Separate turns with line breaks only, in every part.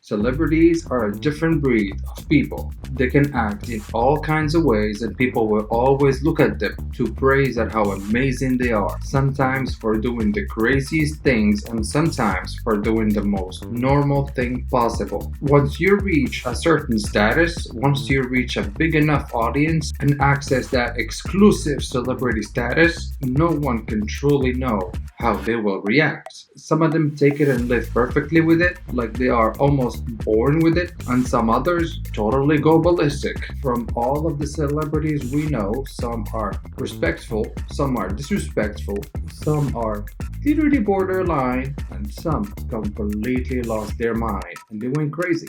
Celebrities are a different breed of people. They can act in all kinds of ways and people will always look at them to praise at how amazing they are. Sometimes for doing the craziest things and sometimes for doing the most normal thing possible. Once you reach a certain status, once you reach a big enough audience and access that exclusive celebrity status, no one can truly know how they will react. Some of them take it and live perfectly with it, like they are almost born with it, and some others totally go ballistic. From all of the celebrities we know, some are respectful, some are disrespectful, some are literally borderline, and some completely lost their mind and they went crazy.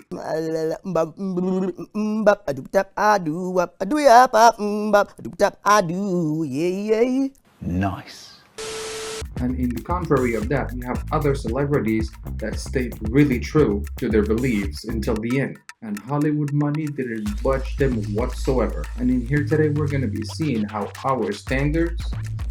Nice.
And in the contrary of that, we have other celebrities that stayed really true to their beliefs until the end. And Hollywood money didn't budge them whatsoever. And in here today, we're going to be seeing how our standards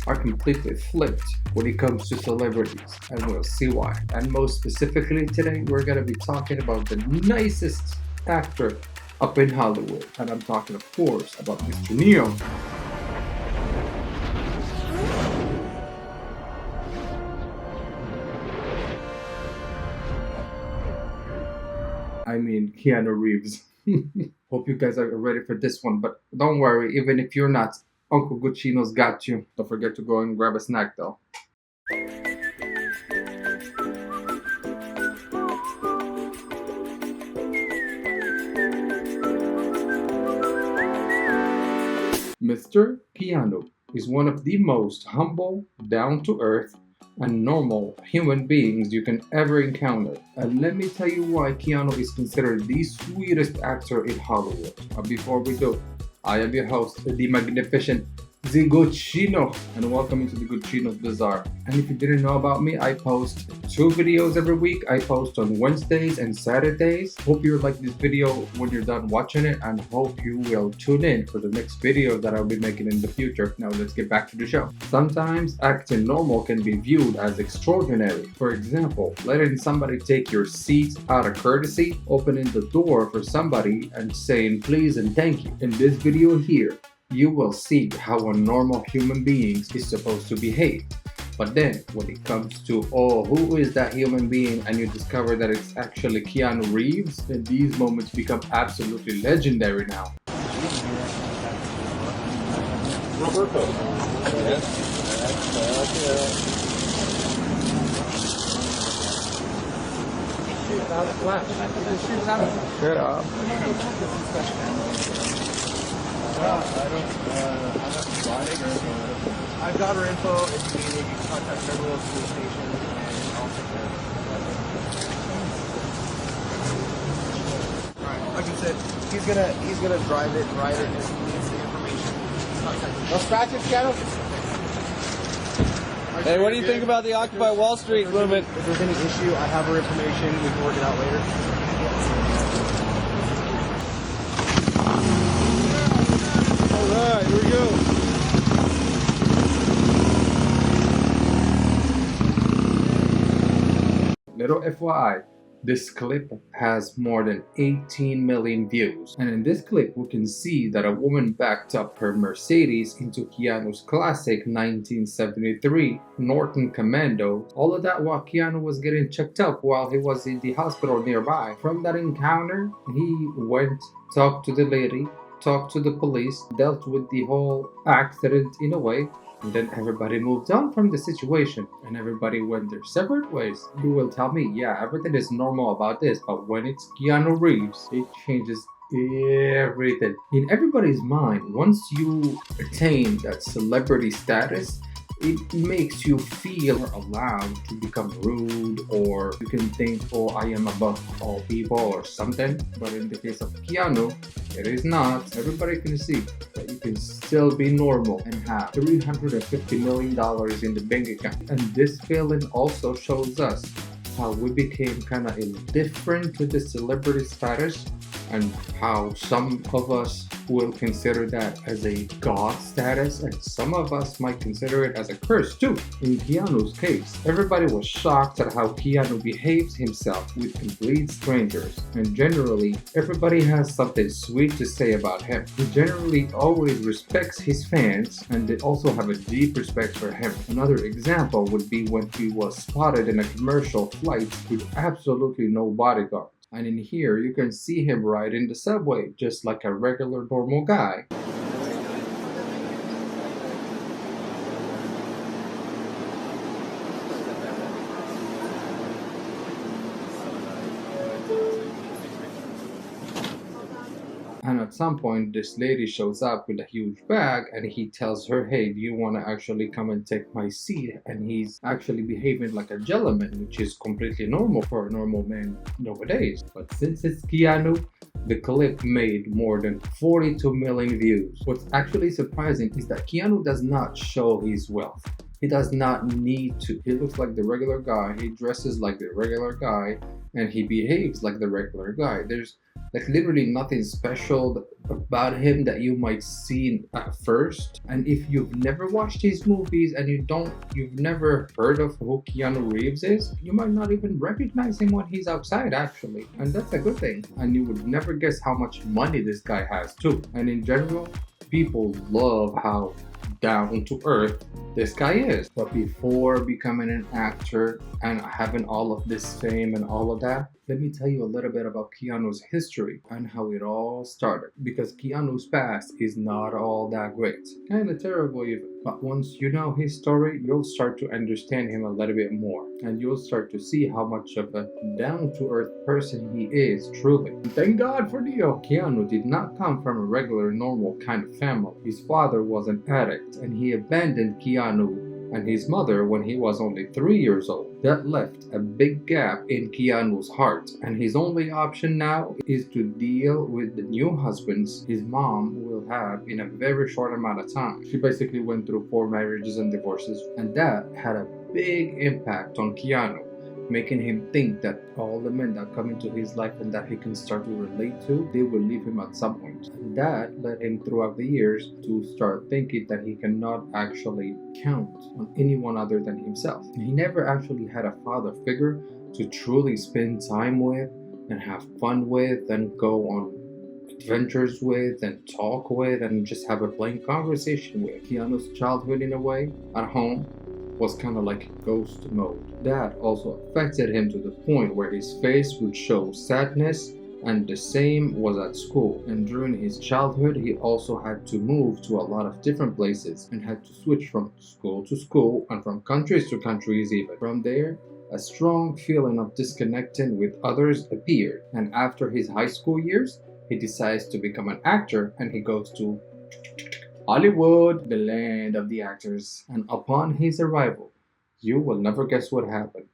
are completely flipped when it comes to celebrities. And we'll see why. And most specifically today, we're going to be talking about the nicest actor up in Hollywood. And I'm talking, of course, about Mr. Neo. I mean, Keanu Reeves. Hope you guys are ready for this one, but don't worry, even if you're not, Uncle Guccino's got you. Don't forget to go and grab a snack though. Mr. Keanu is one of the most humble, down-to-earth, and normal human beings you can ever encounter. And let me tell you why Keanu is considered the sweetest actor in Hollywood. But before we do, I am your host, the magnificent The Guccino, and welcome into the Guccino's Bazaar. And if you didn't know about me, I post 2 videos every week. I post on Wednesdays and Saturdays. Hope you like this video when you're done watching it, and hope you will tune in for the next video that I'll be making in the future. Now let's get back to the show. Sometimes acting normal can be viewed as extraordinary. For example, letting somebody take your seat out of courtesy, opening the door for somebody and saying please and thank you. In this video here, you will see how a normal human being is supposed to behave. But then, when it comes to, oh, who is that human being, and you discover that it's actually Keanu Reeves, then these moments become absolutely legendary now. Roberto.
I've got her info. If you need it, you can contact Federal School Station, and I'll take care of it. Alright, like I said, he's gonna drive it, ride it, if he needs the information. No scratches, Keanu?
Hey, what do you think about the Occupy Wall Street movement?
If there's any issue, I have her information. We can work it out later.
Alright, here we go.
Little FYI, this clip has more than 18 million views. And in this clip, we can see that a woman backed up her Mercedes into Keanu's classic 1973 Norton Commando. All of that while Keanu was getting checked up while he was in the hospital nearby. From that encounter, he went, talked to the lady, talked to the police, dealt with the whole accident in a way, and then everybody moved on from the situation and everybody went their separate ways. You will tell me, yeah, everything is normal about this, but when it's Keanu Reeves, it changes everything. In everybody's mind, once you attain that celebrity status, it makes you feel allowed to become rude, or you can think, oh, I am above all people or something. But in the case of Keanu, it is not. Everybody can see that you can still be normal and have $350 million in the bank account. And this feeling also shows us how we became kind of indifferent to the celebrity status and how some of us will consider that as a god status, and some of us might consider it as a curse too. In Keanu's case, everybody was shocked at how Keanu behaves himself with complete strangers, and generally, everybody has something sweet to say about him. He generally always respects his fans, and they also have a deep respect for him. Another example would be when he was spotted in a commercial flight with absolutely no bodyguard. And in here, you can see him riding the subway just like a regular normal guy. And at some point, this lady shows up with a huge bag and he tells her, hey, do you want to actually come and take my seat? And he's actually behaving like a gentleman, which is completely normal for a normal man nowadays. But since it's Keanu, the clip made more than 42 million views. What's actually surprising is that Keanu does not show his wealth. He does not need to. He looks like the regular guy, he dresses like the regular guy, and he behaves like the regular guy. There's like literally nothing special about him that you might see at first. And if you've never watched his movies and you've never heard of who Keanu Reeves is, you might not even recognize him when he's outside actually. And that's a good thing. And you would never guess how much money this guy has too. And in general, people love how down to earth this guy is. But before becoming an actor and having all of this fame and all of that, let me tell you a little bit about Keanu's history and how it all started. Because Keanu's past is not all that great. Kinda terrible even. But once you know his story, you'll start to understand him a little bit more. And you'll start to see how much of a down-to-earth person he is, truly. And thank God for Dio. Keanu did not come from a regular, normal kind of family. His father was an addict, and he abandoned Keanu and his mother when he was only 3 years old. That left a big gap in Keanu's heart, and his only option now is to deal with the new husbands his mom will have in a very short amount of time. She basically went through 4 marriages and divorces, and that had a big impact on Keanu, making him think that all the men that come into his life and that he can start to relate to, they will leave him at some point. And that led him throughout the years to start thinking that he cannot actually count on anyone other than himself. He never actually had a father figure to truly spend time with and have fun with and go on adventures with and talk with and just have a plain conversation with. Keanu's childhood, in a way, at home, was kind of like ghost mode. That also affected him to the point where his face would show sadness, and the same was at school. And during his childhood, he also had to move to a lot of different places and had to switch from school to school and from countries to countries even. From there, a strong feeling of disconnecting with others appeared, and after his high school years, he decides to become an actor and he goes to Hollywood, the land of the actors. And upon his arrival, you will never guess what happened.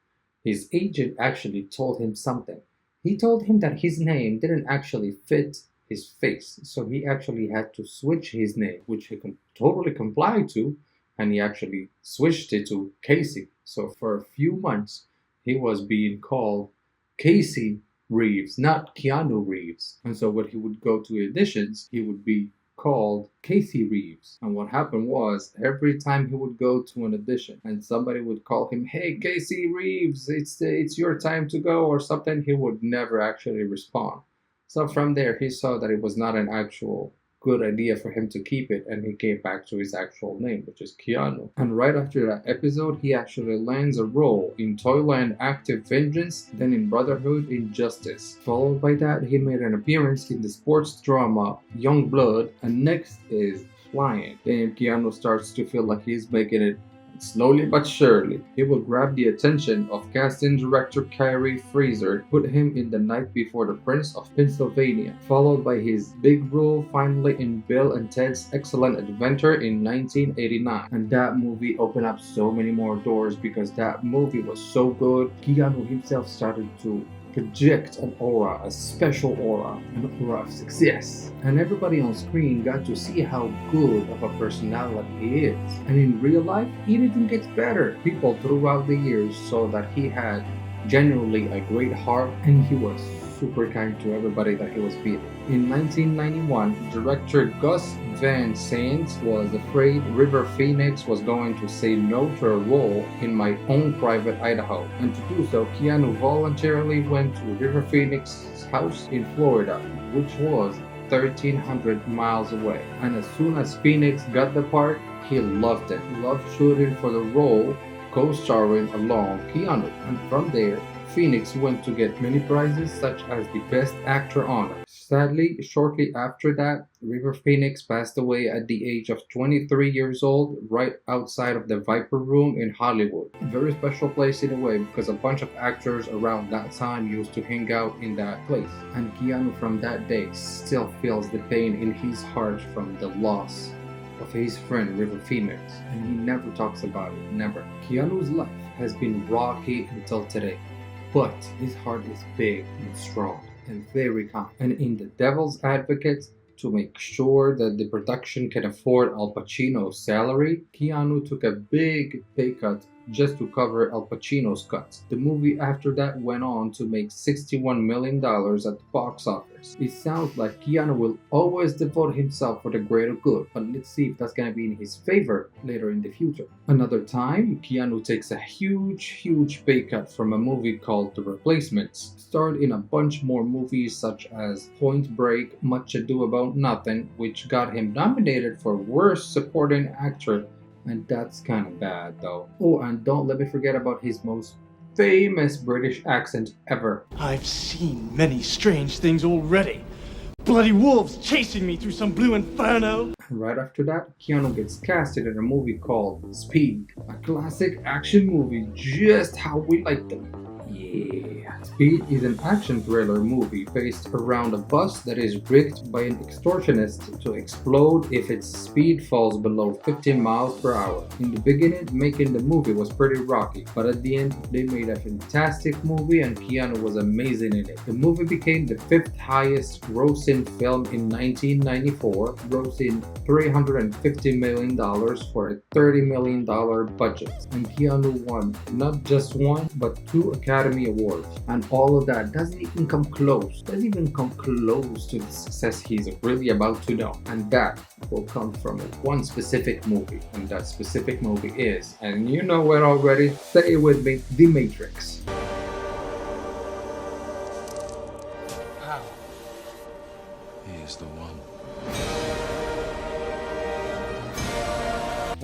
His agent actually told him something. He told him that his name didn't actually fit his face, so he actually had to switch his name, which he totally complied to, and he actually switched it to Casey. So for a few months, he was being called Casey Reeves, not Keanu Reeves. And so when he would go to auditions, he would be called Casey Reeves. And what happened was, every time he would go to an audition and somebody would call him, hey Casey Reeves, it's your time to go or something, he would never actually respond. So from there, he saw that it was not an actual good idea for him to keep it, and he came back to his actual name, which is Keanu. And right after that episode, he actually lands a role in Toyland Active Vengeance, then in Brotherhood Injustice. Followed by that, he made an appearance in the sports drama Young Blood, and next is Flying. Then Keanu starts to feel like he's making it. Slowly but surely, he will grab the attention of casting director Carrie Fraser, put him in The Night Before the Prince of Pennsylvania, followed by his big role finally in Bill and Ted's Excellent Adventure in 1989. And that movie opened up so many more doors because that movie was so good. Keanu himself started to project an aura, a special aura, an aura of success. And everybody on screen got to see how good of a personality he is. And in real life, it even gets better. People throughout the years saw that he had genuinely a great heart and he was super kind to everybody that he was beating. In 1991, director Gus Van Sant was afraid River Phoenix was going to say no to a role in My Own Private Idaho, and to do so, Keanu voluntarily went to River Phoenix's house in Florida, which was 1,300 miles away. And as soon as Phoenix got the part, he loved it. He loved shooting for the role, co-starring along Keanu. And from there, Phoenix went to get many prizes such as the Best Actor honor. Sadly, shortly after that, River Phoenix passed away at the age of 23 years old right outside of the Viper Room in Hollywood. A very special place in a way because a bunch of actors around that time used to hang out in that place. And Keanu from that day still feels the pain in his heart from the loss of his friend River Phoenix, and he never talks about it, never. Keanu's life has been rocky until today, but his heart is big and strong and very kind. And in The Devil's Advocate, to make sure that the production can afford Al Pacino's salary, Keanu took a big pay cut just to cover Al Pacino's cuts. The movie after that went on to make $61 million at the box office. It sounds like Keanu will always devote himself for the greater good, but let's see if that's gonna be in his favor later in the future. Another time, Keanu takes a huge pay cut from a movie called The Replacements. Starred in a bunch more movies such as Point Break, Much Ado About Nothing, which got him nominated for Worst Supporting Actor, and that's kind of bad though. Oh, and don't let me forget about his most famous British accent ever.
I've seen many strange things already. Bloody wolves chasing me through some blue inferno.
Right after that, Keanu gets casted in a movie called Speed, a classic action movie just how we like them. Yeah. Speed is an action thriller movie based around a bus that is rigged by an extortionist to explode if its speed falls below 15 miles per hour. In the beginning, making the movie was pretty rocky, but at the end, they made a fantastic movie and Keanu was amazing in it. The movie became the 5th highest grossing film in 1994, grossing $350 million for a $30 million budget. And Keanu won not just one, but 2 Academy Awards. And all of that doesn't even come close to the success he's really about to know. And that will come from one specific movie. And that specific movie is, and you know it already, say it with me, The Matrix.
How?
He is the one.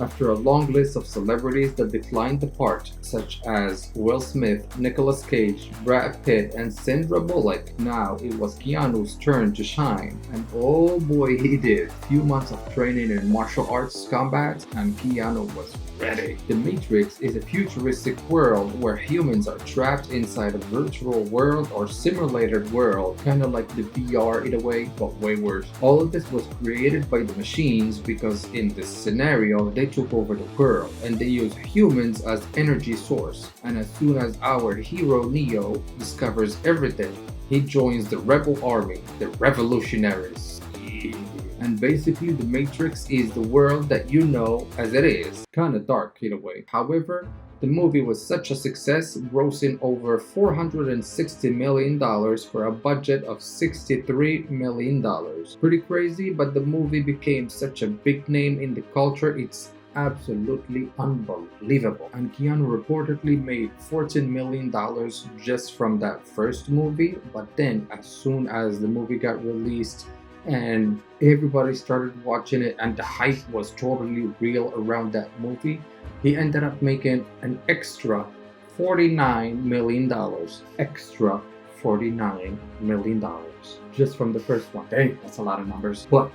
After a long list of celebrities that declined the part, such as Will Smith, Nicolas Cage, Brad Pitt, and Sandra Bullock, now it was Keanu's turn to shine. And oh boy, he did. Few months of training in martial arts combat, and Keanu was ready. The Matrix is a futuristic world where humans are trapped inside a virtual world or simulated world, kind of like the VR in a way, but way worse. All of this was created by the machines because in this scenario, they took over the world and they used humans as energy source. And as soon as our hero Neo discovers everything, he joins the rebel army, the revolutionaries. And basically the Matrix is the world that you know as it is. Kinda dark in a way. However, the movie was such a success, grossing over $460 million for a budget of $63 million. Pretty crazy, but the movie became such a big name in the culture, it's absolutely unbelievable. And Keanu reportedly made $14 million just from that first movie, but then as soon as the movie got released, and everybody started watching it and the hype was totally real around that movie, he ended up making an extra $49 million. Extra $49 million just from the first one. Dang, that's a lot of numbers. But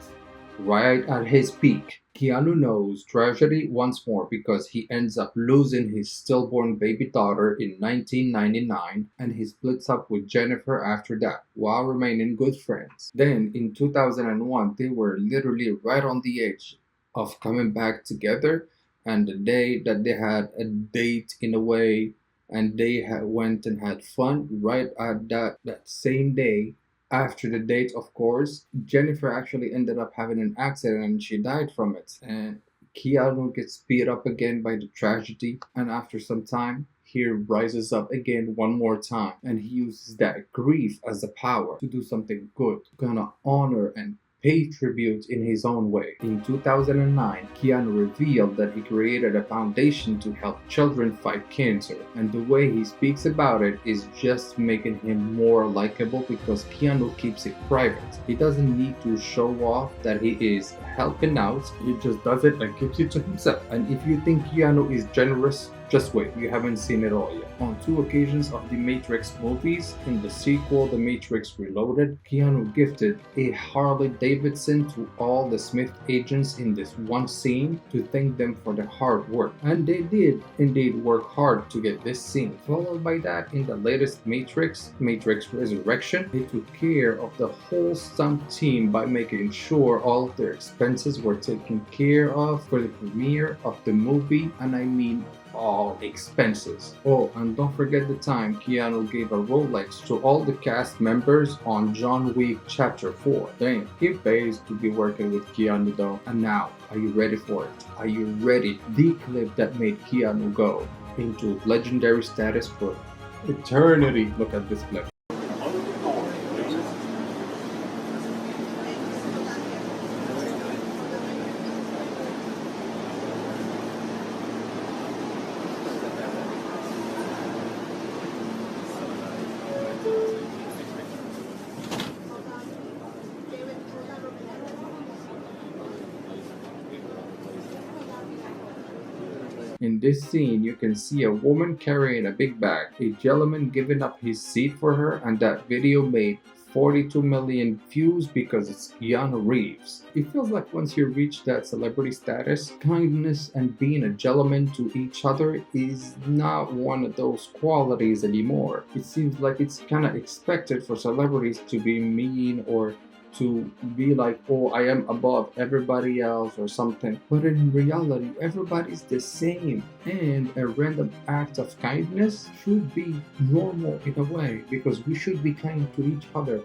right at his peak, Keanu knows tragedy once more because he ends up losing his stillborn baby daughter in 1999 and he splits up with Jennifer after that while remaining good friends. Then in 2001, they were literally right on the edge of coming back together, and the day that they had a date in a way and they went and had fun right at that same day. After the date, of course, Jennifer actually ended up having an accident and she died from it. And Keanu gets beat up again by the tragedy. And after some time, he rises up again one more time, and he uses that grief as a power to do something good, to kind of honor and pay tribute in his own way. In 2009, Keanu revealed that he created a foundation to help children fight cancer, and the way he speaks about it is just making him more likable because Keanu keeps it private. He doesn't need to show off that he is helping out, he just does it and keeps it to himself. And if you think Keanu is generous, just wait, you haven't seen it all yet. On 2 occasions of the Matrix movies, in the sequel The Matrix Reloaded, Keanu gifted a Harley Davidson to all the Smith agents in this one scene to thank them for the hard work. And they did indeed work hard to get this scene. Followed by that, in the latest Matrix Resurrection, they took care of the whole stunt team by making sure all of their expenses were taken care of for the premiere of the movie, and I mean all expenses. Oh, and don't forget the time Keanu gave a Rolex to all the cast members on John Wick Chapter 4. Dang, it pays to be working with Keanu though. And now, are you ready for it? Are you ready? The clip that made Keanu go into legendary status for eternity. Look at this clip. In this scene, you can see a woman carrying a big bag, a gentleman giving up his seat for her, and that video made 42 million views because it's Keanu Reeves. It feels like once you reach that celebrity status, kindness and being a gentleman to each other is not one of those qualities anymore. It seems like it's kind of expected for celebrities to be mean or to be like, oh, I am above everybody else or something. But in reality, everybody's the same. And a random act of kindness should be normal in a way because we should be kind to each other.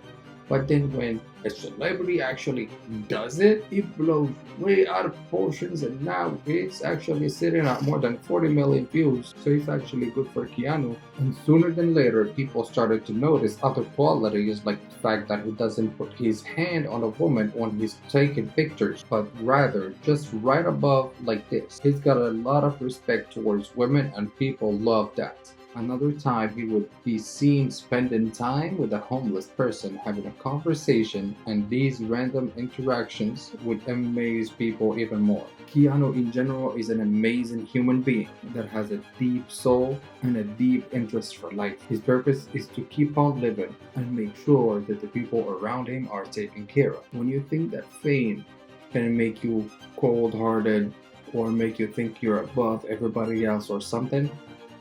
But then when a celebrity actually does it, it blows way out of proportions, and now it's actually sitting at more than 40 million views. So it's actually good for Keanu. And sooner than later, people started to notice other qualities, like the fact that he doesn't put his hand on a woman when he's taking pictures, but rather just right above like this. He's got a lot of respect towards women, and people love that. Another time, he would be seen spending time with a homeless person having a conversation, and these random interactions would amaze people even more. Keanu in general is an amazing human being that has a deep soul and a deep interest for life. His purpose is to keep on living and make sure that the people around him are taken care of. When you think that fame can make you cold-hearted or make you think you're above everybody else or something,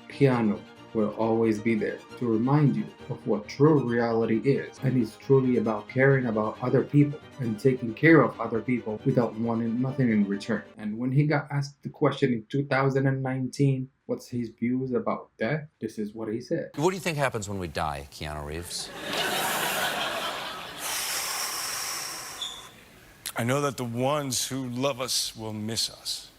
Keanu will always be there to remind you of what true reality is, and it's truly about caring about other people and taking care of other people without wanting nothing in return. And when he got asked the question in 2019, what's his views about death, this is what he said.
What do you think happens when we die, Keanu Reeves?
I know that the ones who love us will miss us.